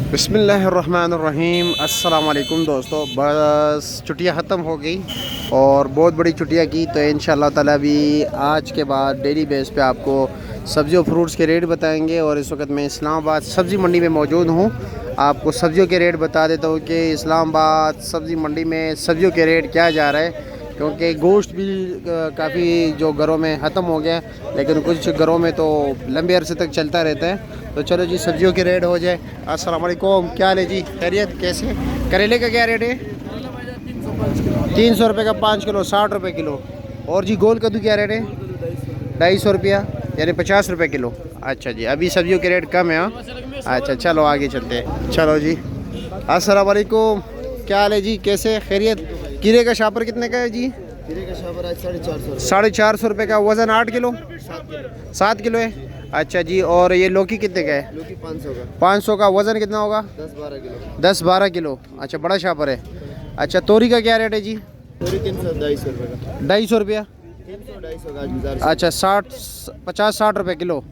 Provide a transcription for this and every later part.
बिस्मिल्लाहिर्रहमानिर्रहीम। अस्सलाम वालेकुम दोस्तों, बस छुट्टियां ख़त्म हो गई और बहुत बड़ी छुट्टियां की, तो इंशाअल्लाह ताला अभी आज के बाद डेली बेस पे आपको सब्ज़ी और फ्रूट्स के रेट बताएंगे। और इस वक्त मैं इस्लामाबाद सब्ज़ी मंडी में मौजूद हूँ। आपको सब्ज़ियों के रेट बता देता हूँ कि इस्लामाबाद सब्ज़ी मंडी में सब्ज़ियों के रेट क्या जा रहा है, क्योंकि गोश्त भी काफ़ी जो घरों में ख़त्म हो गया, लेकिन कुछ घरों में तो लंबे अरसे तक चलता रहता है। तो चलो जी सब्जियों के रेट हो जाए। अस्सलाम वालेकुम, क्या हाल है जी, खैरियत, कैसे? करेले का क्या रेट है? 300 रुपये का 5 किलो, 60 रुपये किलो। और जी गोल कद्दू क्या रेट है? 250 रुपया, यानी 50 रुपये किलो। अच्छा जी, अभी सब्जियों के रेट कम है। हाँ, अच्छा चलो आगे चलते हैं। चलो जी, अस्सलाम वालेकुम, क्या हाल है जी, कैसे, खैरियत? कीरे का शापर कितने का है जी? कीरे का शापर आज 450 450 रुपये का। वज़न 8 किलो? 7 किलो है। अच्छा जी, और ये लौकी कितने का है? लौकी 500 का। 500 का। वज़न कितना होगा? 10-12 किलो। 10-12 किलो। अच्छा, बड़ा शापर है। अच्छा, तोरी का क्या रेट है जी? तोरी 300-250 रुपये का। 250 रुपया। 300-250 का आज बाजार से। अच्छा, 50-60 रुपये किलो।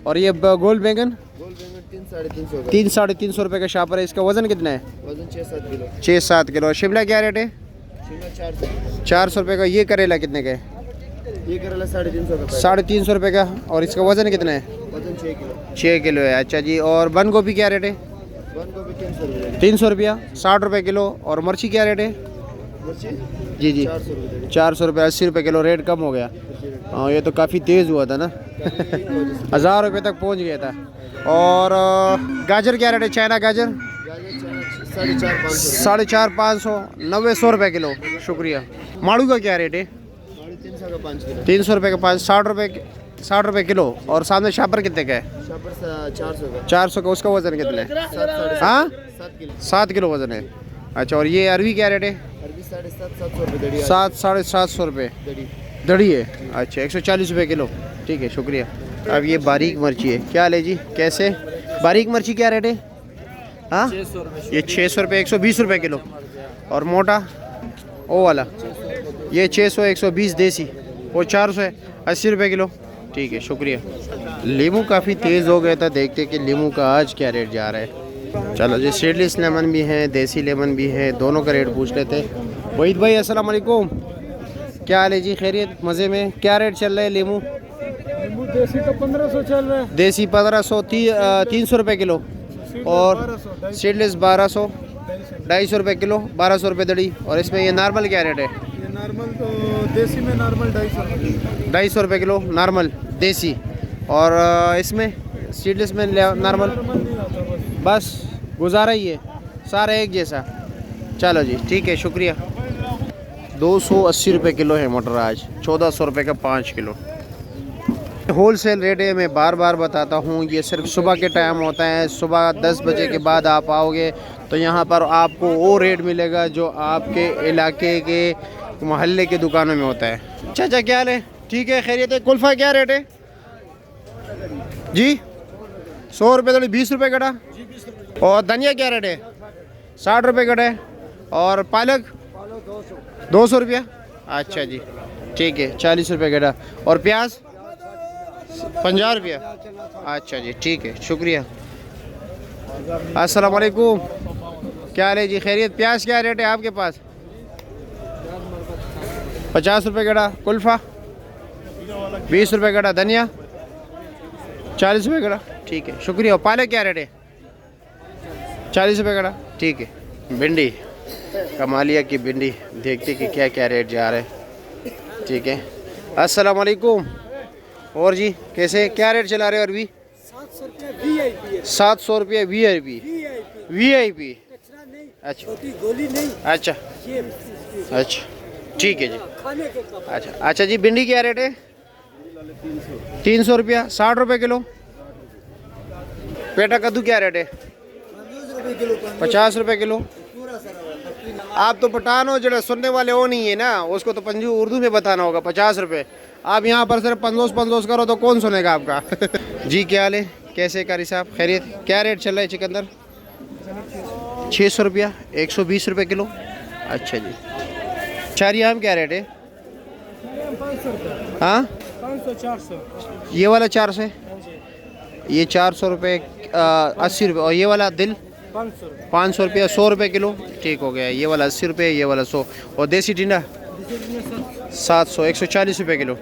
और ये गोल बैंगन? गोल बैंगन 300-350 का। 300-350 रुपये का शापर है। इसका वज़न कितना है? वजन 6-7 किलो। 6-7 किलो। शिमला क्या रेट है? शिमला 400। 400 रुपये का। ये करेला कितने का है? ये करेला 350 का। 350 रुपये का। और इसका वज़न कितना है? वजन 6 किलो। 6 किलो है। अच्छा जी, और बंद गोभी क्या रेट है? बंद गोभी 300 रुपये। 300 रुपया, 60 रुपये किलो। और मिर्ची क्या रेट है? मिर्ची जी जी, 400 रुपये। 400 रुपये, 80 रुपये किलो। रेट कम हो गया। हाँ, ये तो काफ़ी तेज़ हुआ था ना। 1000 रुपये तक पहुंच गया था। और गाजर क्या रेट है? चाइना गाजर? गाजर 450 450, 90-100 रुपये किलो। शुक्रिया। माड़ू का क्या रेट है? 300 का 5 किलो। 300 रुपये का 5, 60 रुपये किलो। और सामने शापर कितने का है? शापर 400 का। 400 का। उसका वज़न कितना है? हाँ, 7 किलो। 7 किलो वज़न है। अच्छा, और ये अरवी क्या रेट है? अरबी 750 रुपये दड़ी। 700-750 रुपये दड़ी। दड़ी है। अच्छा, 140 रुपये किलो। ठीक है, शुक्रिया। अब ये बारीक मिर्ची है, क्या ले जी, कैसे? बारीक मिर्ची क्या रेट है? हाँ, ये 600 रुपये, 120 रुपये किलो। और मोटा ओ वाला ये 600, 120 देसी, वो 400 है, 80 रुपये किलो। ठीक है, शुक्रिया। लीमू काफ़ी तेज़ हो गया था, देखते कि लीमू का आज क्या रेट जा रहा है। चलो जी, सीडलेस लेमन भी है, देसी लेमन भी है, दोनों का रेट पूछ लेते हैं। वहीद भाई अस्सलाम वालेकुम, क्या हाल है जी, खैरियत, मज़े में? क्या रेट चल रहा है लीमू? देसी का 1500 चल रहा है। देसी 1500, 300 रुपये किलो। और सीडलेस 1200, 250 रुपये किलो, 1200 रुपये दड़ी। और इसमें ये नॉर्मल क्या रेट है? ये नॉर्मल तो देसी में नॉर्मल 250। 250 रुपये किलो नॉर्मल देसी। और इसमें सीडलेस में नॉर्मल नहीं आता बस। बस गुजारा ही है, सारा एक जैसा। चलो जी, ठीक है, शुक्रिया। 280 रुपये किलो है मटर आज, 1400 रुपये का 5 किलो। होल सेल रेट है, मैं बार बार बताता हूँ, ये सिर्फ सुबह के टाइम होता है। सुबह 10 बजे के बाद आप आओगे तो यहाँ पर आपको वो रेट मिलेगा जो आपके इलाके के मोहल्ले के दुकानों में होता है। चाचा क्या हाल है? ठीक है, खैरियत है। कुल्फ़ा क्या रेट है जी? 100 रुपये दड़ी, 20 रुपये कटा। और धनिया क्या रेट है? 60 रुपये कटा है। और पालक 200 रुपया। अच्छा जी, ठीक है, 40 रुपये कटा। और प्याज 50 रुपया। अच्छा जी, ठीक है, शुक्रिया। अस्सलाम वालेकुम, क्या हाल है जी, खैरियत? प्याज क्या रेट है आपके पास? 50 रुपये कटा। कुल्फ़ा 20 रुपये कटा। धनिया 40 रुपये कटा। ठीक है, शुक्रिया। और पालक क्या रेट है? 40 रुपये कटा। ठीक है। भिंडी, कमालिया की भिंडी, देखते कि क्या क्या रेट जा रहा है। ठीक है, अस्सलाम वालेकुम। और जी कैसे, क्या रेट चला रहे हो अरबी? 700 रुपये VIP। VIP। अच्छा, गोली नहीं। अच्छा अच्छा, ठीक है जी। अच्छा जी, भिंडी क्या रेट है? 300 रुपया, 60 रुपये किलो। पेटा कद्दू क्या रेट है? 50 रुपये किलो। आप तो पठान हो, जो सुनने वाले वो नहीं है ना, उसको तो पंजू उर्दू में बताना होगा। 50 रुपये। आप यहाँ पर सिर्फ 50 करो तो कौन सुनेगा आपका। जी क्या हाल है, कैसे कारी साहब, खैरियत? क्या रेट चल रहा है चिकंदर? 600 रुपया, 120 रुपये किलो। अच्छा जी। चारी आम क्या रेट है? 500 हाँ, 500-400। ये वाला 400 है, ये 400 रुपये, 80 रुपये। और ये वाला दिल 500 रुपया, 100 रुपये किलो। ठीक हो गया। ये वाला 80 रुपये, ये वाला 100। और देसी टिंडा 700, 140 रुपये किलो।